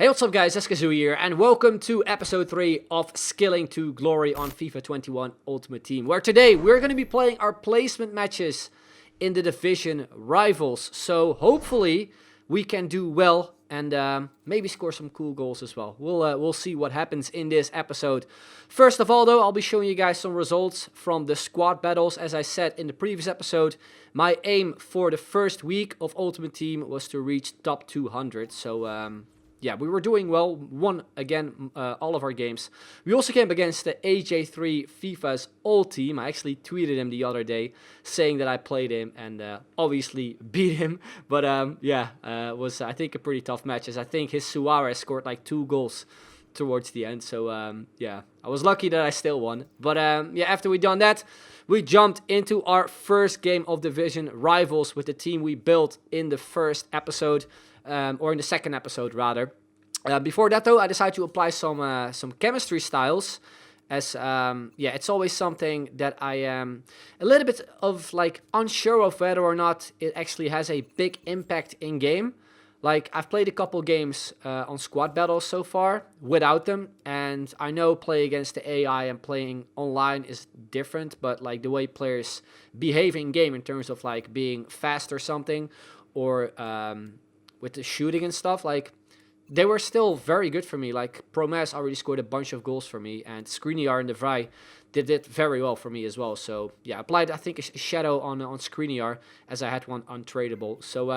Hey, what's up guys, 𝐋𝐢𝐤𝐤 here, and welcome to episode 3 of Skilling to Glory on FIFA 21 Ultimate Team, where today we're going to be playing our placement matches in the division rivals. So hopefully we can do well and maybe score some cool goals as well. We'll see what happens in this episode. First of all though, I'll be showing you guys some results from the squad battles. As I said in the previous episode, my aim for the first week of Ultimate Team was to reach top 200. So yeah, we were doing well, won again all of our games. We also came against the AJ3 FIFA's old team. I actually tweeted him the other day saying that I played him and obviously beat him. But yeah, it was I think a pretty tough match, as I think his Suarez scored like 2 goals towards the end. So yeah, I was lucky that I still won. But yeah, after we done that, we jumped into our first game of division rivals with the team we built in the first episode. Or in the second episode rather. Before that though, I decided to apply some chemistry styles, as yeah, it's always something that I am a little bit of like unsure of whether or not it actually has a big impact in game. Like, I've played a couple games on squad battles so far without them, and I know playing against the AI and playing online is different, but like the way players behave in game in terms of like being fast or something, or with the shooting and stuff, like, they were still very good for me. Like, Promes already scored a bunch of goals for me, and 𝐋𝐢𝐤𝐤 and 𝐷eVrij did it very well for me as well. So yeah, applied I think a shadow on 𝐋𝐢𝐤𝐤, as I had one untradeable. So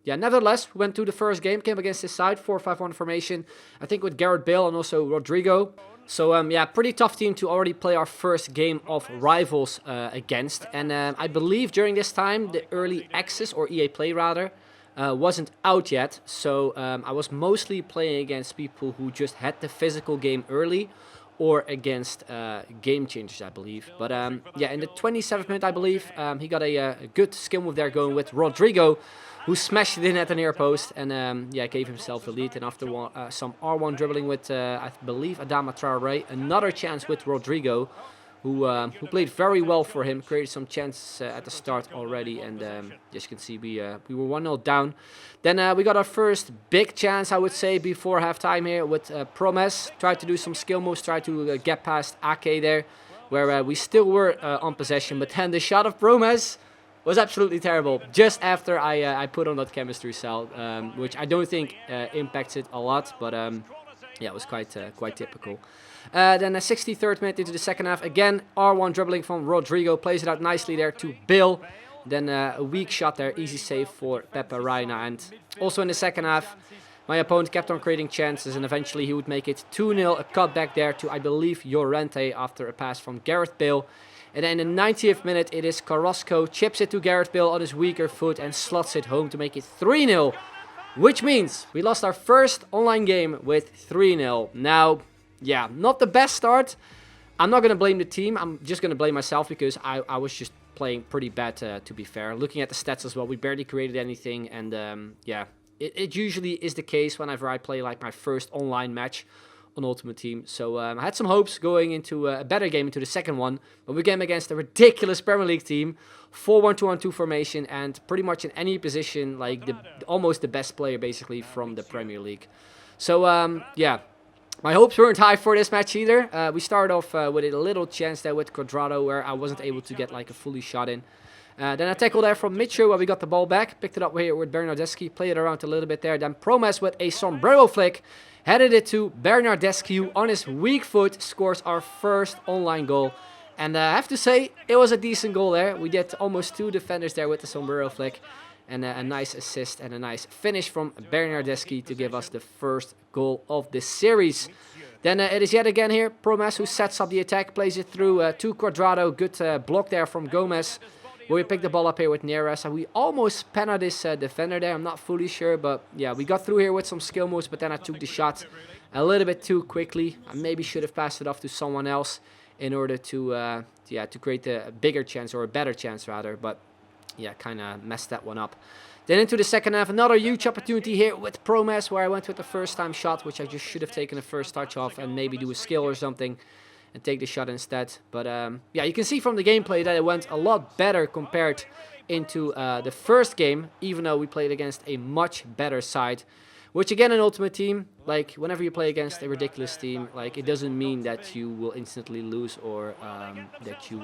yeah, nevertheless, we went to the first game, came against this side, 4-5-1 formation, I think with Gareth Bale and also Rodrigo. So yeah, pretty tough team to already play our first game of rivals against. And I believe during this time, the early access, or EA Play rather, wasn't out yet, so I was mostly playing against people who just had the physical game early, or against game changers, I believe. But yeah, in the 27th minute, I believe, he got a good skill move there going with Rodrigo, who smashed it in at the near post and yeah, gave himself the lead. And after some R1 dribbling with, I believe, Adama Traoré, another chance with Rodrigo, who played very well for him, created some chances at the start already, and as you can see, we were 1-0 down. Then we got our first big chance, I would say, before halftime here with Promes. Tried to do some skill moves, tried to get past 𝐾𝐤𝐤 there, where we still were on possession, but then the shot of Promes was absolutely terrible, just after I put on that chemistry cell, which I don't think impacts it a lot, but yeah, it was quite typical. Then a 63rd minute into the second half, again R1 dribbling from Rodrigo, plays it out nicely there to Bale. Then a weak shot there, easy save for Pepe Reina. And also in the second half, my opponent kept on creating chances, and eventually he would make it 2-0, a cutback there to, I believe, Llorente after a pass from Gareth Bale. And then in the 90th minute, it is Carrasco, chips it to Gareth Bale on his weaker foot and slots it home to make it 3-0. Which means we lost our first online game with 3-0. Now, yeah, not the best start. I'm not going to blame the team. I'm just going to blame myself, because I was just playing pretty bad, to be fair. Looking at the stats as well, we barely created anything. And yeah, it usually is the case whenever I play like my first online match on Ultimate Team. So I had some hopes going into a better game, into the second one. But we came against a ridiculous Premier League team. 4-1-2-1-2 formation, and pretty much in any position, like almost the best player basically from the Premier League. So yeah, my hopes weren't high for this match either. We started off with a little chance there with Cuadrado, where I wasn't able to get like a fully shot in. Then a tackle there from Mitchell, where we got the ball back, picked it up here with Bernardeschi, played it around a little bit there. Then Promes with a sombrero flick, headed it to Bernardeschi on his weak foot, scores our first online goal. And I have to say, it was a decent goal there. We did almost 2 defenders there with the sombrero flick. And a nice assist and a nice finish from Bernardeschi to give us the first goal of the series. Then it is yet again here Promes who sets up the attack, plays it through to Cuadrado. Good block there from Gomez. We pick the ball up here with Neres. And we almost penaled this defender there. I'm not fully sure, but yeah, we got through here with some skill moves, but then I took the shot a little bit too quickly. I maybe should have passed it off to someone else in order to yeah, to create a bigger chance, or a better chance rather, but yeah, kind of messed that one up. Then into the second half, another huge opportunity here with Promes, where I went with the first time shot, which I just should have taken the first touch off and maybe do a skill or something and take the shot instead. But yeah, you can see from the gameplay that it went a lot better compared into the first game, even though we played against a much better side. Which again, in Ultimate Team, like whenever you play against a ridiculous team, like it doesn't mean that you will instantly lose or that you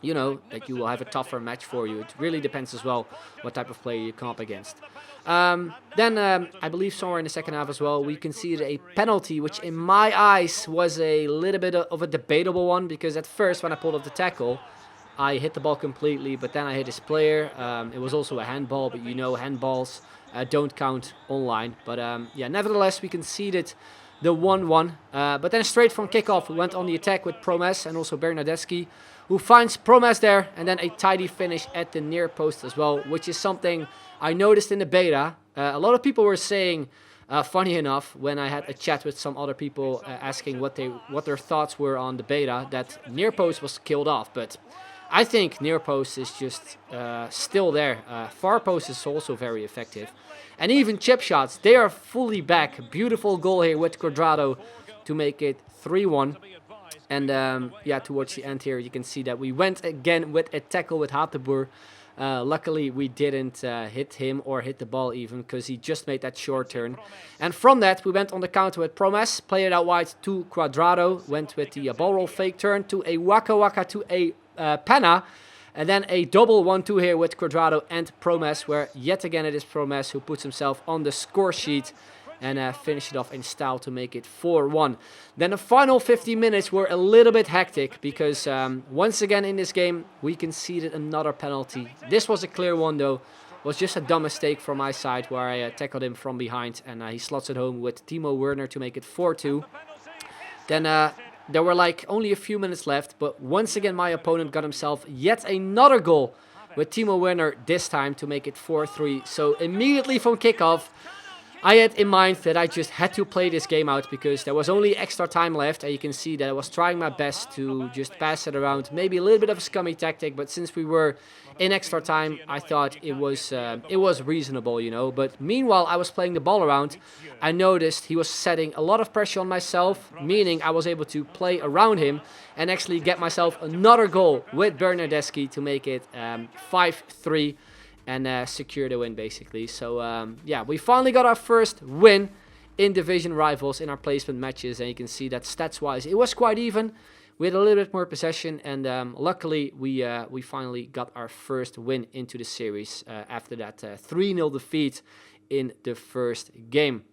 you know, that you will have a tougher match for you. It really depends as well what type of player you come up against. Then I believe somewhere in the second half as well, we conceded a penalty, which in my eyes was a little bit of a debatable one, because at first when I pulled off the tackle, I hit the ball completely, but then I hit his player. It was also a handball, but you know handballs don't count online. But yeah, nevertheless, we conceded the 1-1. But then straight from kickoff, we went on the attack with Promes and also Bernardeschi, who finds Promes there, and then a tidy finish at the near post as well, which is something I noticed in the beta. A lot of people were saying, funny enough, when I had a chat with some other people asking what their thoughts were on the beta, that near post was killed off. But I think near post is just still there. Far post is also very effective. And even chip shots, they are fully back. Beautiful goal here with 𝐋𝐢𝐤𝐞 to make it 3-1. And yeah, towards the end here, you can see that we went again with a tackle with Hateboer. Luckily, we didn't hit him or hit the ball even, because he just made that short turn. And from that, we went on the counter with Promes, played it out wide to 𝐶𝐻𝐻𝐻, went with the ball roll fake turn to a 𝐻𝐻𝐻𝐻 to a Penna. And then a double 1-2 here with 𝐶𝐻𝐻𝐻 and Promes, where yet again it is Promes who puts himself on the score sheet and finish it off in style to make it 4-1. Then the final 50 minutes were a little bit hectic, because once again in this game we conceded another penalty. This was a clear one though. It was just a dumb mistake from my side where I tackled him from behind, and he slots it home with Timo Werner to make it 4-2. Then there were like only a few minutes left, but once again my opponent got himself yet another goal with Timo Werner this time to make it 4-3. So immediately from kickoff, I had in mind that I just had to play this game out, because there was only extra time left, and you can see that I was trying my best to just pass it around. Maybe a little bit of a scummy tactic, but since we were in extra time, I thought it was reasonable, you know. But meanwhile, I was playing the ball around. I noticed he was setting a lot of pressure on myself, meaning I was able to play around him and actually get myself another goal with Bernardeschi to make it 5-3. And secure the win, basically. So, yeah, we finally got our first win in Division Rivals in our placement matches. And you can see that stats-wise, it was quite even. We had a little bit more possession. And luckily, we finally got our first win into the series after that 3-0 defeat in the first game.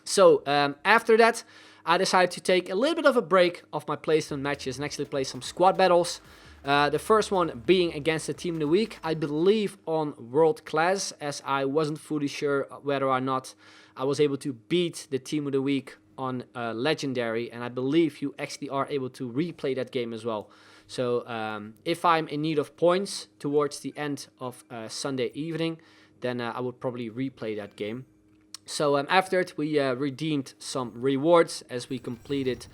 So, after that, I decided to take a little bit of a break of my placement matches and actually play some squad battles. The first one being against the team of the week, I believe on World Class, as I wasn't fully sure whether or not I was able to beat the team of the week on Legendary, and I believe you actually are able to replay that game as well. So if I'm in need of points towards the end of Sunday evening, then I would probably replay that game. So after it, we redeemed some rewards as we completed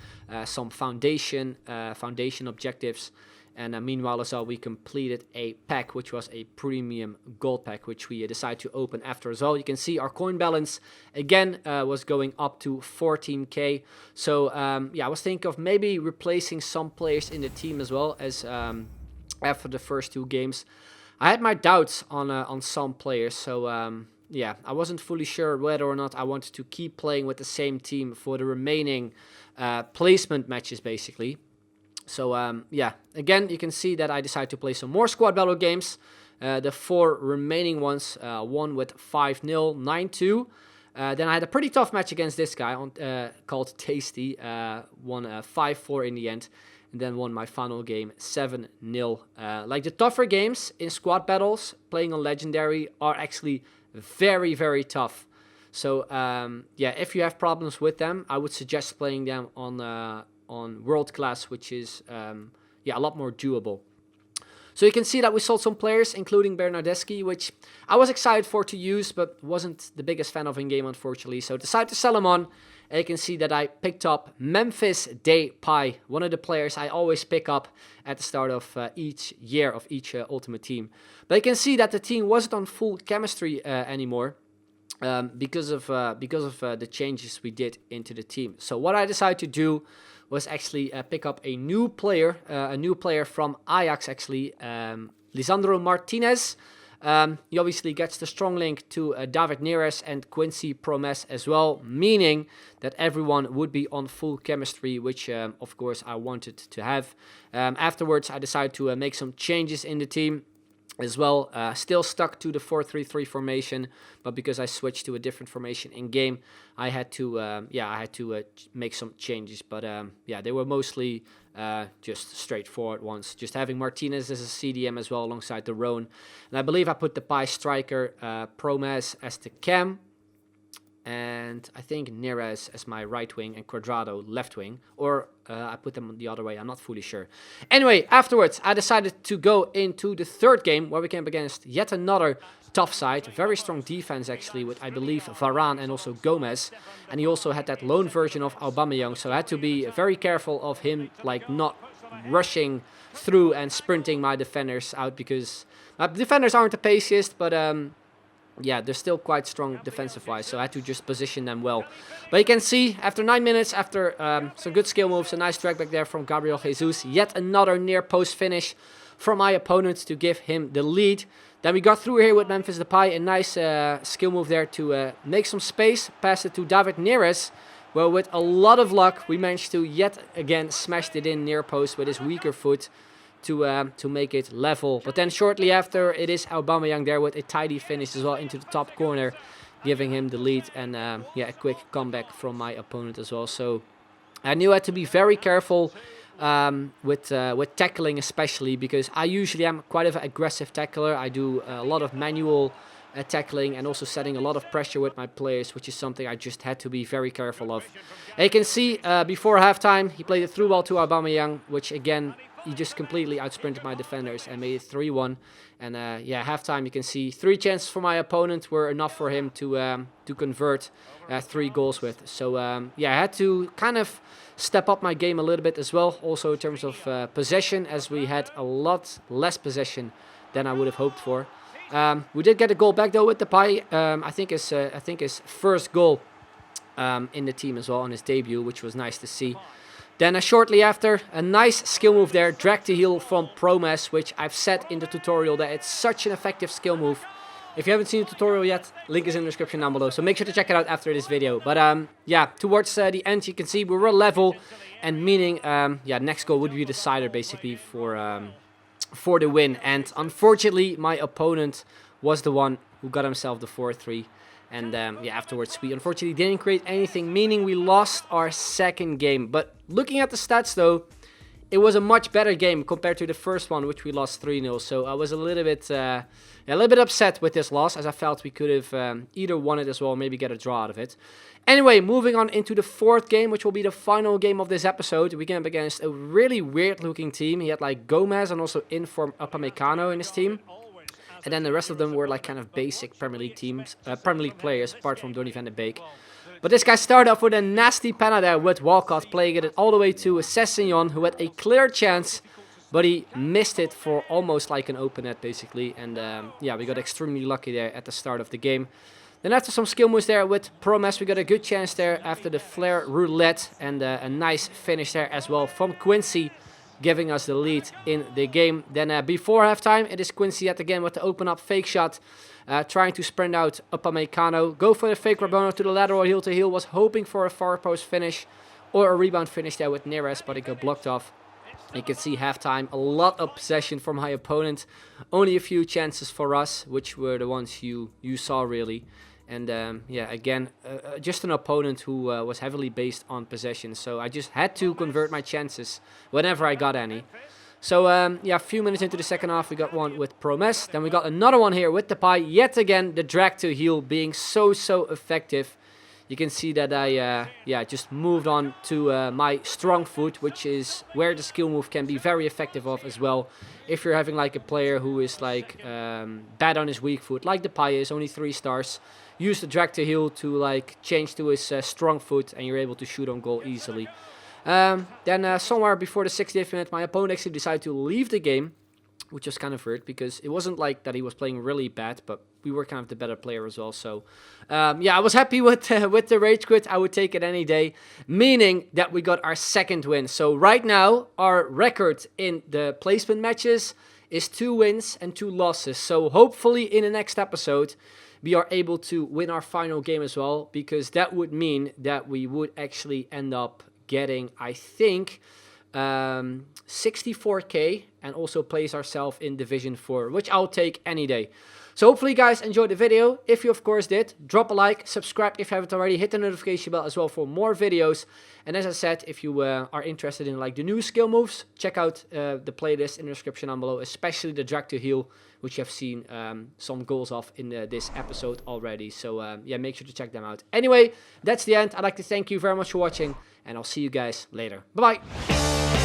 some foundation objectives. And meanwhile as well, we completed a pack, which was a premium gold pack, which we decided to open after as well. You can see our coin balance, again, was going up to 14k. So, yeah, I was thinking of maybe replacing some players in the team as well, as after the first two games. I had my doubts on some players, so yeah, I wasn't fully sure whether or not I wanted to keep playing with the same team for the remaining placement matches, basically. So, yeah, again, you can see that I decided to play some more squad battle games. The 4 remaining ones, one with 5-0, 9-2. Then I had a pretty tough match against this guy called Tasty. Won 5-4 in the end. And then won my final game 7-0. Like the tougher games in squad battles, playing on Legendary, are actually very, very tough. So, yeah, if you have problems with them, I would suggest playing them on World Class, which is yeah, a lot more doable. So you can see that we sold some players, including Bernardeschi, which I was excited for to use, but wasn't the biggest fan of in-game, unfortunately. So decided to sell him on. And you can see that I picked up Memphis Depay, one of the players I always pick up at the start of each year of each Ultimate Team. But you can see that the team wasn't on full chemistry anymore. Because of the changes we did into the team. So what I decided to do was actually pick up a new player from Ajax, actually, Lisandro Martinez. He obviously gets the strong link to David Neres and Quincy Promes as well, meaning that everyone would be on full chemistry, which of course I wanted to have. Afterwards, I decided to make some changes in the team as well. Still stuck to the 4-3-3 formation, but because I switched to a different formation in game, I had to make some changes. But yeah, they were mostly just straightforward ones. Just having Martinez as a CDM as well alongside the Roan, and I believe I put the Pai striker Promes as the cam. And I think Neres as my right wing and Cuadrado left wing. Or I put them the other way, I'm not fully sure. Anyway, afterwards I decided to go into the third game where we came up against yet another tough side. Very strong defense actually with, I believe, Varane and also Gomez. And he also had that lone version of 𝐷𝐷𝐿abamayang. So I had to be very careful of him like not rushing through and sprinting my defenders out. Because my defenders aren't the paciest, but yeah, they're still quite strong defensive-wise, so I had to just position them well. But you can see, after 9 minutes, after some good skill moves, a nice drag back there from Gabriel Jesus, yet another near-post finish from my opponent to give him the lead. Then we got through here with Memphis Depay, a nice skill move there to make some space, pass it to David Neres. Well, with a lot of luck, we managed to yet again smash it in near post with his weaker foot to make it level. But then shortly after, it is 𝐷𝐷𝐿abamayang there with a tidy finish as well into the top corner, giving him the lead. And yeah, a quick comeback from my opponent as well. So I knew I had to be very careful with tackling, especially because I usually am quite an aggressive tackler. I do a lot of manual tackling and also setting a lot of pressure with my players, which is something I just had to be very careful of. And you can see before halftime, he played a through ball to 𝐷𝐷𝐿abamayang, which again, he just completely outsprinted my defenders and made it 3-1. And yeah, halftime you can see 3 chances for my opponent were enough for him to convert 3 goals with. So yeah, I had to kind of step up my game a little bit as well. Also in terms of possession, as we had a lot less possession than I would have hoped for. We did get a goal back though with Depay. I think his first goal in the team as well on his debut, which was nice to see. Then shortly after, a nice skill move there, drag to heel from Promes, which I've said in the tutorial that it's such an effective skill move. If you haven't seen the tutorial yet, link is in the description down below, so make sure to check it out after this video. But yeah, towards the end you can see we were level, and meaning yeah, next goal would be the decider basically for the win. And unfortunately, my opponent was the one who got himself the 4-3. And yeah, afterwards we unfortunately didn't create anything, meaning we lost our second game. But looking at the stats though, it was a much better game compared to the first one, which we lost 3-0. So I was a little bit upset with this loss, as I felt we could have either won it as well, or maybe get a draw out of it. Anyway, moving on into the fourth game, which will be the final game of this episode. We came up against a really weird looking team. He had like Gomez and also inform Upamecano in his team. And then the rest of them were like kind of basic Premier League teams, Premier League players, apart from Donny van de Beek. But this guy started off with a nasty penalty there with Walcott, playing it all the way to 𝐶𝐤𝐤𝐤, who had a clear chance, but he missed it for almost like an open net, basically. And yeah, we got extremely lucky there at the start of the game. Then after some skill moves there with Promes, we got a good chance there after the flare roulette, and a nice finish there as well from Quincy, giving us the lead in the game. Then before halftime, it is Quincy yet again with the open up fake shot, trying to sprint out Upamecano. Go for the fake Rabona to the lateral heel to heel. Was hoping for a far post finish or a rebound finish there with Neres, but it got blocked off. You can see halftime, a lot of possession from my opponent. Only a few chances for us, which were the ones you saw really. And yeah, again, just an opponent who was heavily based on possession. So I just had to convert my chances whenever I got any. So yeah, a few minutes into the second half, we got one with Promes. Then we got another one here with Depay. Yet again, the drag to heel being so effective. You can see that I yeah, just moved on to my strong foot, which is where the skill move can be very effective of as well. If you're having like a player who is like bad on his weak foot, like Depay is, only 3 stars. Use the drag to heel to like change to his strong foot, and you're able to shoot on goal easily. Then somewhere before the 60th minute, my opponent actually decided to leave the game, which was kind of weird because it wasn't like that he was playing really bad, but we were kind of the better player as well. So yeah, I was happy with the rage quit. I would take it any day, meaning that we got our second win. So right now, our record in the placement matches is 2 wins and 2 losses. So hopefully in the next episode, we are able to win our final game as well, because that would mean that we would actually end up getting, I think, 64k and also place ourselves in Division 4, which I'll take any day. So hopefully you guys enjoyed the video. If you of course did, drop a like, subscribe if you haven't already, hit the notification bell as well for more videos. And as I said, if you are interested in like the new skill moves, check out the playlist in the description down below, especially the drag to heal, which you have seen some goals of in this episode already. So yeah, make sure to check them out. Anyway, that's the end. I'd like to thank you very much for watching, and I'll see you guys later. Bye bye.